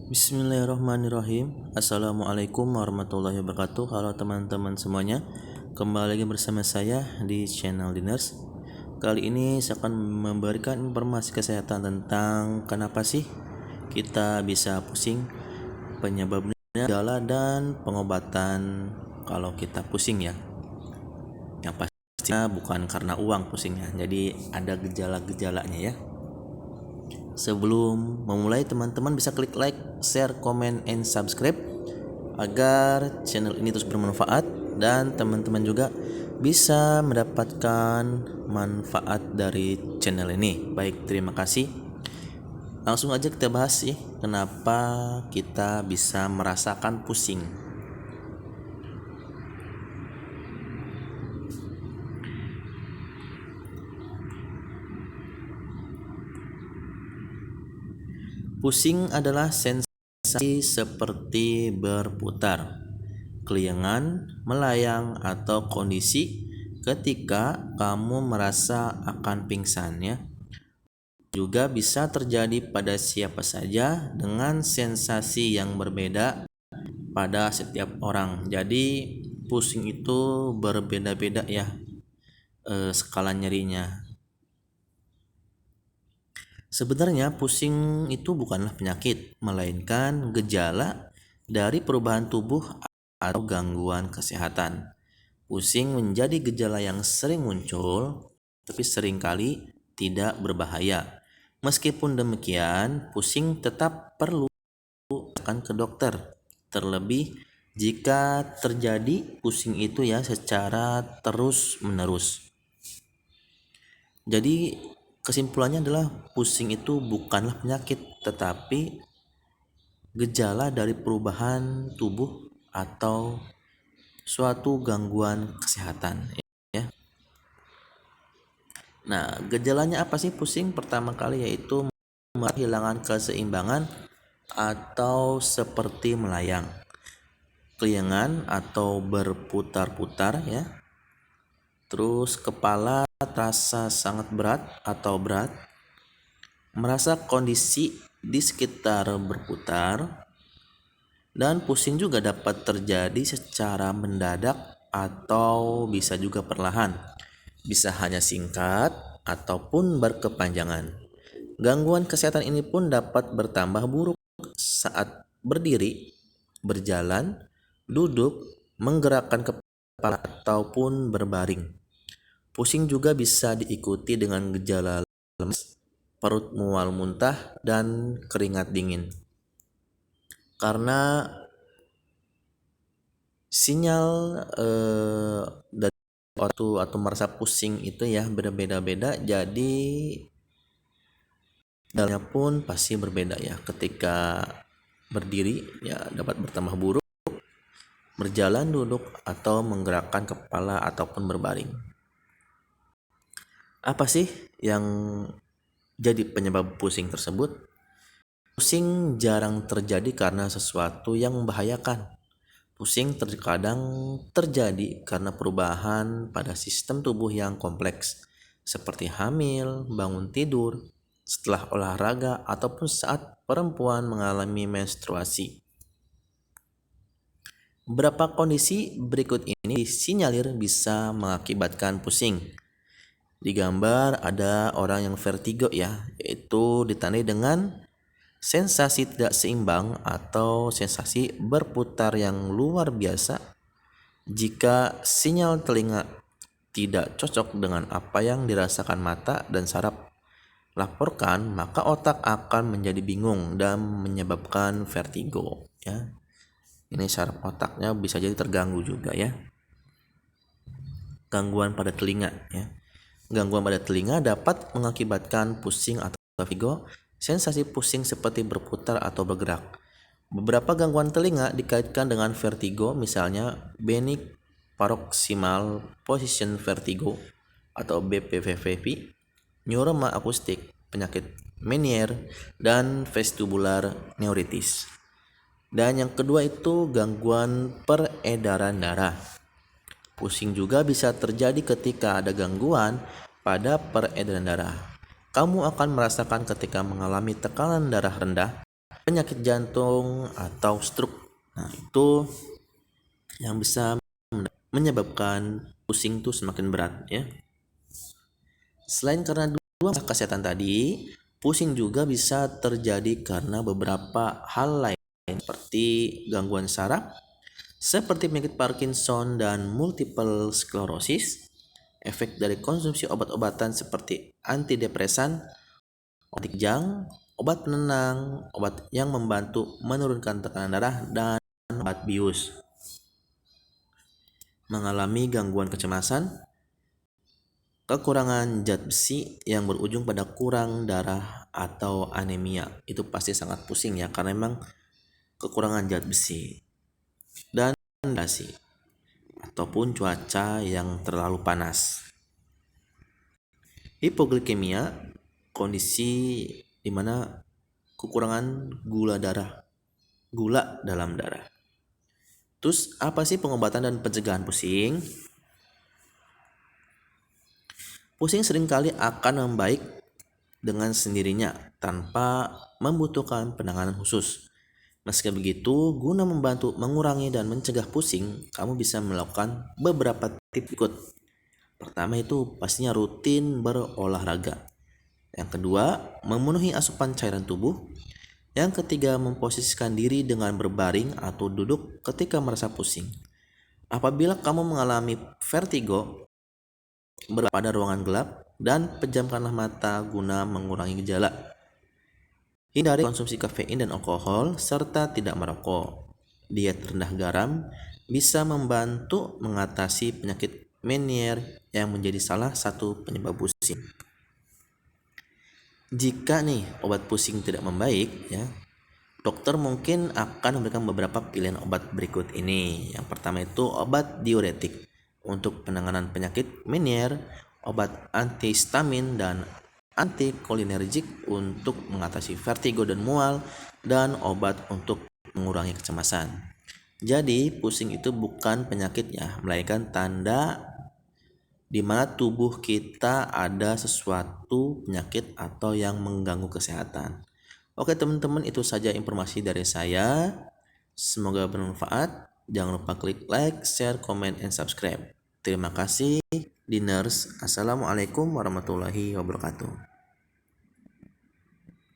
Bismillahirrahmanirrahim. Assalamualaikum warahmatullahi wabarakatuh. Halo teman-teman semuanya, kembali lagi bersama saya di channel Diners. Kali ini saya akan memberikan informasi kesehatan tentang kenapa sih kita bisa pusing, penyebabnya, gejala dan pengobatan kalau kita pusing ya. Yang pastinya bukan karena uang pusingnya, jadi ada gejala-gejalanya ya. Sebelum memulai, teman-teman bisa klik like, share, comment, and subscribe agar channel ini terus bermanfaat dan teman-teman juga bisa mendapatkan manfaat dari channel ini. Baik, terima kasih. Langsung aja kita bahas sih, kenapa kita bisa merasakan pusing. Pusing adalah sensasi seperti berputar, keliengan, melayang, atau kondisi ketika kamu merasa akan pingsan ya. Juga bisa terjadi pada siapa saja dengan sensasi yang berbeda pada setiap orang. Jadi pusing itu berbeda-beda ya skala nyerinya. Sebenarnya pusing itu bukanlah penyakit, melainkan gejala dari perubahan tubuh atau gangguan kesehatan. Pusing menjadi gejala yang sering muncul, tapi seringkali tidak berbahaya. Meskipun demikian, pusing tetap perlu akan ke dokter. Terlebih jika terjadi pusing itu ya secara terus-menerus. Jadi kesimpulannya adalah pusing itu bukanlah penyakit, tetapi gejala dari perubahan tubuh atau suatu gangguan kesehatan ya. Nah, gejalanya apa sih pusing? Pertama kali yaitu kehilangan keseimbangan atau seperti melayang, keliengan atau berputar-putar ya. Terus kepala terasa sangat berat atau berat, merasa kondisi di sekitar berputar, dan pusing juga dapat terjadi secara mendadak atau bisa juga perlahan. Bisa hanya singkat ataupun berkepanjangan. Gangguan kesehatan ini pun dapat bertambah buruk saat berdiri, berjalan, duduk, menggerakkan kepala ataupun berbaring. Pusing juga bisa diikuti dengan gejala lemas, perut mual muntah, dan keringat dingin. Karena sinyal dari atau merasa pusing itu ya berbeda-beda, jadi dalamnya pun pasti berbeda ya. Ketika berdiri ya dapat bertambah buruk, berjalan, duduk, atau menggerakkan kepala ataupun berbaring. Apa sih yang jadi penyebab pusing tersebut? Pusing jarang terjadi karena sesuatu yang membahayakan. Pusing terkadang terjadi karena perubahan pada sistem tubuh yang kompleks, seperti hamil, bangun tidur, setelah olahraga, ataupun saat perempuan mengalami menstruasi. Beberapa kondisi berikut ini disinyalir bisa mengakibatkan pusing. Di gambar ada orang yang vertigo ya, yaitu ditandai dengan sensasi tidak seimbang atau sensasi berputar yang luar biasa. Jika sinyal telinga tidak cocok dengan apa yang dirasakan mata dan saraf laporkan, maka otak akan menjadi bingung dan menyebabkan vertigo ya. Ini saraf otaknya bisa jadi terganggu juga ya. Gangguan pada telinga ya. Gangguan pada telinga dapat mengakibatkan pusing atau vertigo. Sensasi pusing seperti berputar atau bergerak. Beberapa gangguan telinga dikaitkan dengan vertigo, misalnya Benign Paroxysmal Position Vertigo atau BPVV, neuroma akustik, penyakit Meniere, dan vestibular neuritis. Dan yang kedua itu gangguan peredaran darah. Pusing juga bisa terjadi ketika ada gangguan pada peredaran darah. Kamu akan merasakan ketika mengalami tekanan darah rendah, penyakit jantung atau stroke. Nah, itu yang bisa menyebabkan pusing itu semakin berat ya. Selain karena dua masalah kesehatan tadi, pusing juga bisa terjadi karena beberapa hal lain seperti gangguan saraf, seperti penyakit Parkinson dan multiple sclerosis, efek dari konsumsi obat-obatan seperti antidepresan, obat kejang, obat penenang, obat yang membantu menurunkan tekanan darah, dan obat bius. Mengalami gangguan kecemasan, kekurangan zat besi yang berujung pada kurang darah atau anemia. Itu pasti sangat pusing ya, karena memang kekurangan zat besi. Dan dehidrasi ataupun cuaca yang terlalu panas. Hipoglikemia, kondisi di mana kekurangan gula dalam darah. Terus apa sih pengobatan dan pencegahan pusing? Pusing seringkali akan membaik dengan sendirinya tanpa membutuhkan penanganan khusus. Meski begitu, guna membantu mengurangi dan mencegah pusing, kamu bisa melakukan beberapa tips berikut. Pertama itu pastinya rutin berolahraga. Yang kedua, memenuhi asupan cairan tubuh. Yang ketiga, memposisikan diri dengan berbaring atau duduk ketika merasa pusing. Apabila kamu mengalami vertigo, berada pada ruangan gelap dan pejamkanlah mata guna mengurangi gejala. Hindari konsumsi kafein dan alkohol serta tidak merokok. Diet rendah garam bisa membantu mengatasi penyakit Meniere yang menjadi salah satu penyebab pusing. Jika nih obat pusing tidak membaik ya, dokter mungkin akan memberikan beberapa pilihan obat berikut ini. Yang pertama itu obat diuretik untuk penanganan penyakit Meniere, obat antihistamin dan antikolinergik untuk mengatasi vertigo dan mual, dan obat untuk mengurangi kecemasan. Jadi pusing itu bukan penyakit ya, melainkan tanda di mana tubuh kita ada sesuatu penyakit atau yang mengganggu kesehatan. Oke teman-teman, itu saja informasi dari saya. Semoga bermanfaat. Jangan lupa klik like, share, comment, and subscribe. Terima kasih, Diners. Assalamualaikum warahmatullahi wabarakatuh.